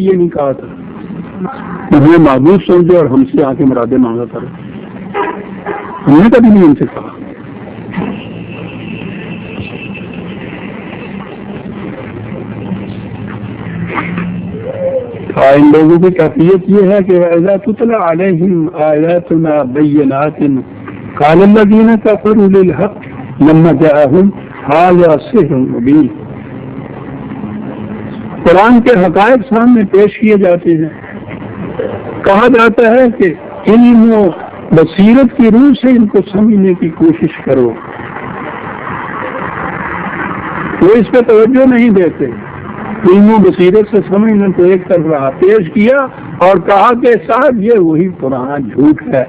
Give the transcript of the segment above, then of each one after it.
یہ نہیں کہا تھا ہمیں معبود سمجھو اور ہم سے آ کے مرادیں مانگا کرو. ہم نے کبھی نہیں ان سے کہا. ان لوگوں کی کیفیت یہ ہے کہ وَإِذَا تُتْلَىٰ عَلَيْهِمْ آيَاتُنَا بَيِّنَاتٍ قَالَ الَّذِينَ كَفَرُوا لِلْحَقِّ لَمَّا جَاءَهُمْ هَٰذَا سِحْرٌ مُّبِينٌ. قرآن کے حقائق سامنے پیش کیے جاتے ہیں. کہا جاتا ہے کہ علم و بصیرت کی روح سے ان کو سمجھنے کی کوشش کرو. وہ اس پہ توجہ نہیں دیتے. علم و بصیرت سے سمجھنے کو ایک طرف رہا پیش کیا اور کہا کہ صاحب یہ وہی پرانا جھوٹ ہے.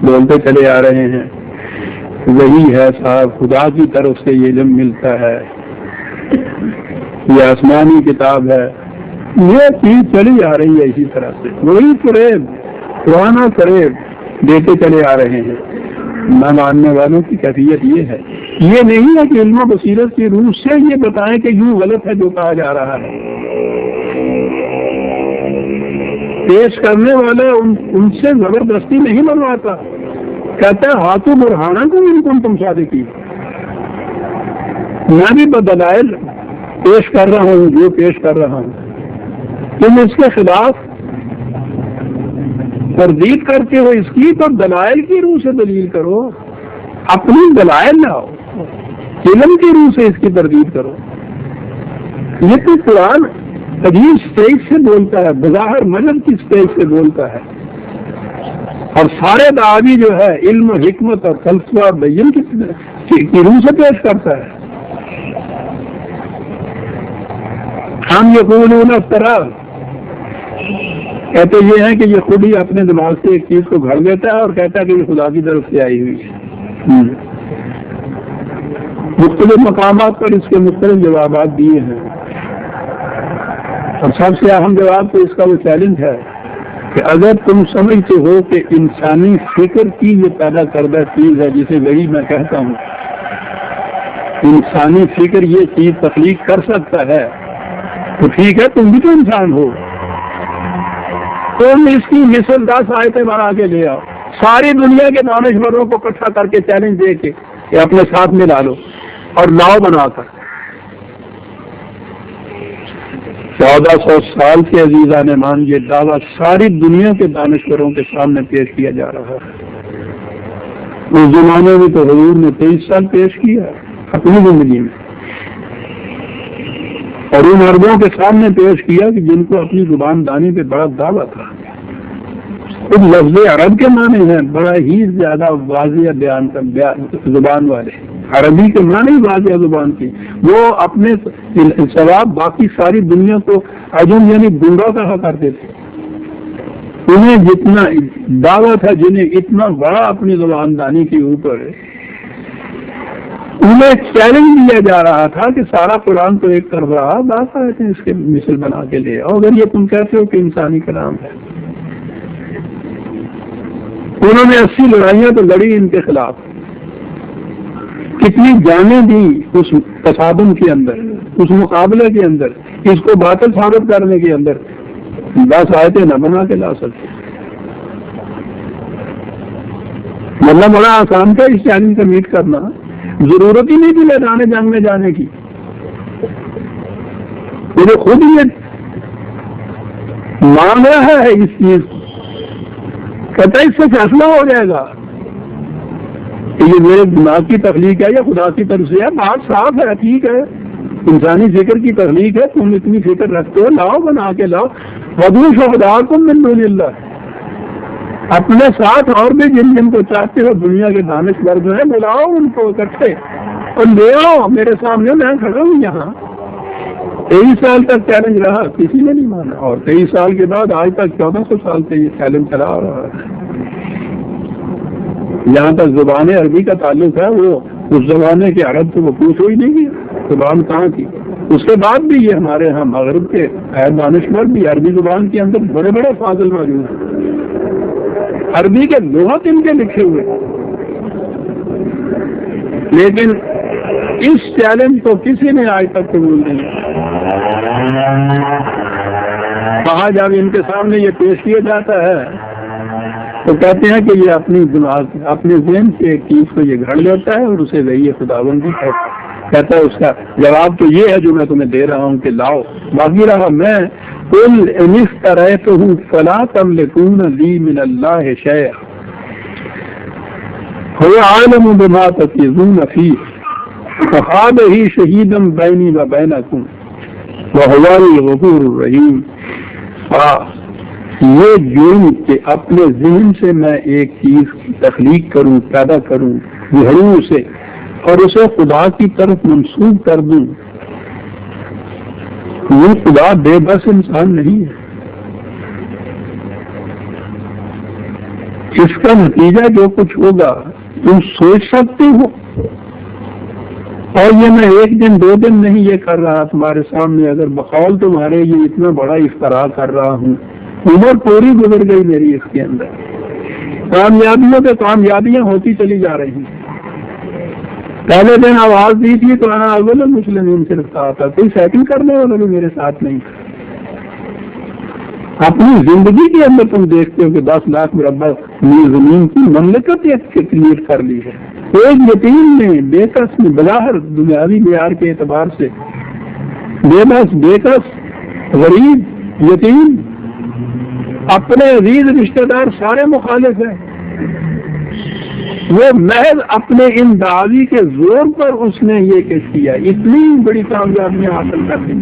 بولتے چلے آ رہے ہیں وہی ہے صاحب، خدا کی طرف سے یہ علم ملتا ہے، یہ آسمانی کتاب ہے. یہ چیز چلی آ رہی ہے اسی طرح سے. وہی فریب، پرانا فریب دیتے چلے آ رہے ہیں. نہ ماننے والوں کی کیفیت یہ ہے. یہ نہیں ہے کہ علم و بصیرت کی روح سے یہ بتائیں کہ یوں غلط ہے جو کہا جا رہا ہے. پیش کرنے والا ان سے زبردستی نہیں بنواتا. کہتا ہے ہاتھوں برہانہ کو ان کو تم صادقین. میں بھی بدلائل پیش کر رہا ہوں جو پیش کر رہا ہوں. تم اس کے خلاف تردید کرتے ہو اس کی، تو دلائل کی روح سے دلیل کرو. اپنی دلائل لاؤ، علم کی روح سے اس کی تردید کرو. یہ تو قرآن عجیب اسٹیج سے بولتا ہے، بظاہر مذہب کی اسٹیج سے بولتا ہے، اور سارے دعوی جو ہے علم و حکمت اور فلسفہ اور بیان کی روح سے پیش کرتا ہے. ہم یقولون افترا، کہتے یہ ہیں کہ یہ خود ہی اپنے دماغ سے ایک چیز کو گھڑ دیتا ہے اور کہتا ہے کہ یہ خدا کی طرف سے آئی ہوئی ہے. مختلف مقامات پر اس کے مختلف جوابات دیے ہیں، اور سب سے اہم جواب تو اس کا وہ چیلنج ہے کہ اگر تم سمجھتے ہو کہ انسانی فکر کی یہ پیدا کردہ چیز ہے جسے وہی میں کہتا ہوں، انسانی فکر یہ چیز تخلیق کر سکتا ہے، تو ٹھیک ہے تم بھی تو انسان ہو. تم اس کی مثل 10 آیتیں بنا کے لے آؤ، ساری دنیا کے دانشوروں کو اکٹھا کر کے چیلنج دے کے کہ اپنے ساتھ میں لا لو اور لاؤ بنا کر. 1400 سال کے عزیزان مان یہ دعویٰ ساری دنیا کے دانشوروں کے سامنے پیش کیا جا رہا ہے. اس زمانے میں تو حضور نے 23 سال پیش کیا اپنی زندگی میں، اور ان عربوں کے سامنے پیش کیا کہ جن کو اپنی زبان دانی پہ بڑا دعویٰ تھا. خود لفظ عرب کے معنی ہیں بڑا ہی زیادہ واضح بیان زبان والے، عربی کے معنی واضح زبان کی. وہ اپنے ثواب باقی ساری دنیا کو عجم یعنی گنگا کہا کرتے تھے. انہیں جتنا دعویٰ تھا، جنہیں اتنا بڑا اپنی زبان دانی کے اوپر انہیں چیلنج دیا جا رہا تھا کہ سارا قرآن تو ایک طرف رہا، بات آتے ہیں اس کے مثل بنا کے لے آؤ اگر یہ تم کہتے ہو کہ انسانی کلام ہے. انہوں نے 80 لڑائیاں تو لڑی ان کے خلاف، کتنی جانیں دی اس تصادم کے اندر، اس مقابلے کے اندر، اس کو باطل ثابت کرنے کے اندر. بس آیتیں نہ بنا کے لا سکتے. مطلب بڑا آسان تھا اس چیلنج کا میٹ کرنا، ضرورت ہی نہیں تھی میدان جنگ میں جانے کی. مجھے خود یہ مان رہا ہے اس چیز کو، کہتا ہے اس سے فیصلہ ہو جائے گا کہ یہ میرے دماغ کی تخلیق ہے یا خدا کی طرف سے ہے. بات صاف ہے، ٹھیک ہے انسانی فکر کی تخلیق ہے، تم اتنی فکر رکھتے ہو، لاؤ بنا کے لاؤ. وَدُعُوا شُهَدَاءَكُم مِّن دُونِ اللَّهِ، اپنے ساتھ اور بھی جن کو چاہتے ہو دنیا کے دانشور جو ہے بلاؤ ان کو اکٹھے اور لے آؤ میرے سامنے. میں کھڑا ہوں یہاں. 23 سال تک چیلنج رہا، کسی نے نہیں مانا، اور 23 سال کے بعد آج تک 1400 سال سے یہ چیلنج چلا آ رہا ہے. جہاں تک زبان عربی کا تعلق ہے، وہ اس زمانے کے عرب سے وہ پوچھو ہی نہیں کیا زبان کہاں کی. اس کے بعد بھی یہ ہمارے ہاں مغرب کے دانشور بھی عربی زبان کے اندر بڑے بڑے فاضل موجود ہیں، عربی کے لغت ان کے لکھے ہوئے. لیکن اس چیلنج کو کسی نے آج تک قبول نہیں. وہاں جب ان کے سامنے یہ پیش کیا جاتا ہے تو کہتے ہیں کہ یہ اپنی دماغ اپنے ذہن سے ایک چیز کو یہ گھڑ لیتا ہے اور اسے وہی خداوندی کہتا ہے. اس کا جواب تو یہ ہے جو میں تمہیں دے رہا ہوں کہ لاؤ. باقی رہا میں قل ان افتریتہ فلا تملکون لی من اللہ شیئا هو عالم بما تفیضون فیہ فخابہ شہیدا بینی و بینکم وهو الغفور الرحیم. یہ جرم کہ اپنے ذہن سے میں ایک چیز کی تخلیق کروں، پیدا کروں، گھڑوں اسے اور اسے خدا کی طرف منسوب کر دوں، یہ خدا بے بس انسان نہیں ہے. اس کا نتیجہ جو کچھ ہوگا تم سوچ سکتے ہو. اور یہ میں ایک دن دو دن نہیں یہ کر رہا تمہارے سامنے، اگر بقول تمہارے یہ اتنا بڑا افتراء کر رہا ہوں. عمر پوری گزر گئی میری اس کے اندر، کامیابیوں پہ کامیابیاں ہوتی چلی جا رہی ہیں. پہلے دن آواز دی تھی تو انا اول المسلمین صرف کہا تھا، کوئی سیٹنگ کرنے والا بھی میرے ساتھ نہیں. اپنی زندگی کے اندر تم دیکھتے ہو کہ 10 لاکھ مربع زمین کی مملکت کریٹ کر لی ہے. ایک یتیم نے بے کس نے بظاہر دنیاوی معیار کے اعتبار سے بے بس، بے کس، غریب، یتیم، اپنے عزیز رشتہ دار سارے مخالف ہیں، وہ محض اپنے ان دعوی کے زور پر اس نے یہ کیس کیا. اتنی بڑی کامیابیاں حاصل کر لی.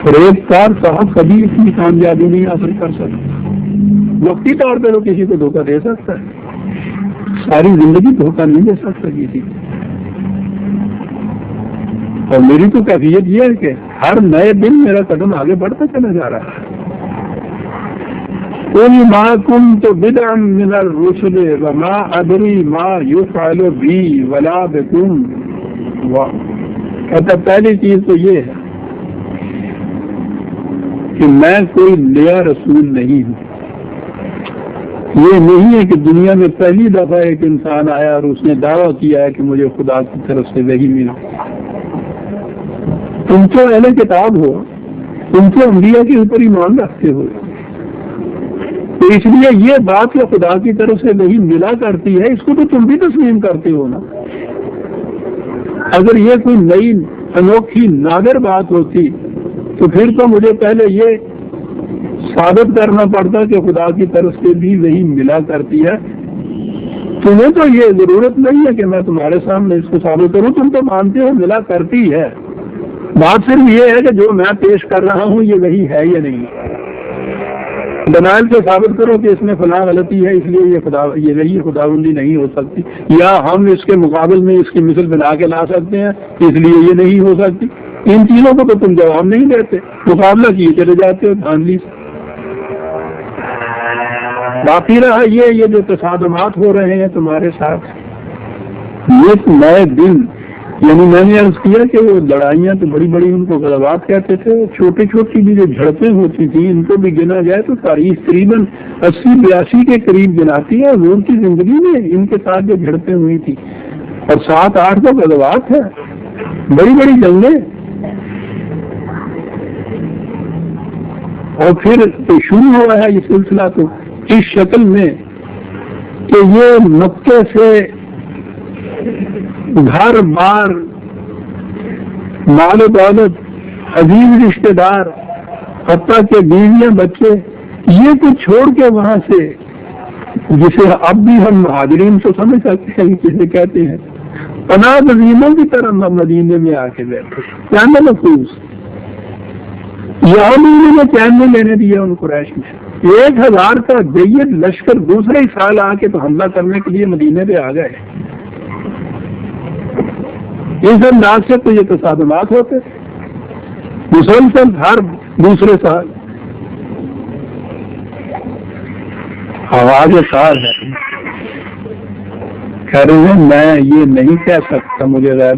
فریب کار صاحب کبھی اتنی کامیابی نہیں حاصل کر سکتا. وقتی طور پہ وہ کسی کو دھوکہ دے سکتا ہے، ساری زندگی دھوکہ نہیں دے سکتا کسی کو. اور میری تو کیفیت یہ ہے کہ ہر نئے دن میرا قدم آگے بڑھتا چلا جا رہا ہے. قل ما كنت بدعا من الرسل وما ادري ما يفعل بي ولا بكم. کہتا پہلی چیز تو یہ ہے کہ میں کوئی نیا رسول نہیں ہوں. یہ نہیں ہے کہ دنیا میں پہلی دفعہ ایک انسان آیا اور اس نے دعویٰ کیا ہے کہ مجھے خدا کی طرف سے وحی ملا. تم تو اہل کتاب ہو، تم تو انبیاء کے اوپر ایمان رکھتے ہو، تو اس لیے یہ بات کہ خدا کی طرف سے وحی ملا کرتی ہے اس کو تو تم بھی تسلیم کرتے ہو نا. اگر یہ کوئی نئی انوکھی نادر بات ہوتی تو پھر تو مجھے پہلے یہ ثابت کرنا پڑتا کہ خدا کی طرف سے بھی وہی ملا کرتی ہے. تمہیں تو یہ ضرورت نہیں ہے کہ میں تمہارے سامنے اس کو ثابت کروں، تم تو مانتے ہو ملا کرتی ہے. بات صرف یہ ہے کہ جو میں پیش کر رہا ہوں یہ وہی ہے یا نہیں. دلائل سے ثابت کرو کہ اس میں فلاں غلطی ہے اس لیے یہ وہی خداوندی نہیں ہو سکتی، یا ہم اس کے مقابل میں اس کی مثل بنا کے لا سکتے ہیں اس لیے یہ نہیں ہو سکتی. ان چیزوں کو تو تم جواب نہیں دیتے، مقابلہ کیے چلے جاتے ہو دھاندلی سے. باقی رہا یہ جو تصادمات ہو رہے ہیں تمہارے ساتھ، یہ نئے دن، یعنی میں نے عرض کیا کہ وہ لڑائیاں تو بڑی بڑی ان کو غلبات کہتے تھے، چھوٹی چھوٹی بھی جو جھڑپیں ہوتی تھیں ان کو بھی گنا جائے تو تاریخ تقریباً 80-82 کے قریب گناتی ہے. حضور کی زندگی میں ان کے ساتھ جو جھڑپیں ہوئی تھی اور 7-8 تو غلبات ہیں، بڑی بڑی جنگیں. اور پھر شروع ہوا ہے یہ سلسلہ تو اس شکل میں کہ یہ مکے سے گھر بار، مال و دولت، عزیز رشتے دار، حتیٰ کہ بیویاں بچے، یہ کچھ چھوڑ کے وہاں سے، جسے اب بھی ہم مہاجرین تو سمجھ سکتے ہیں کسے کہتے ہیں، پناہ گزینوں کی طرح مدینے میں آ کے بیٹھے. کیا محفوظ یہاں بھی انہوں نے چین نہیں لینے دیا ان قریش میں. 1000 کا جید لشکر دوسرے ہی سال آ کے تو حملہ کرنے کے لیے مدینے پہ آ گئے. اس انداز سے تو یہ تصادمات ہوتے مسلسل ہر دوسرے سال. آواز سار ہے، کہہ رہے ہیں میں یہ نہیں کہہ سکتا، مجھے غیر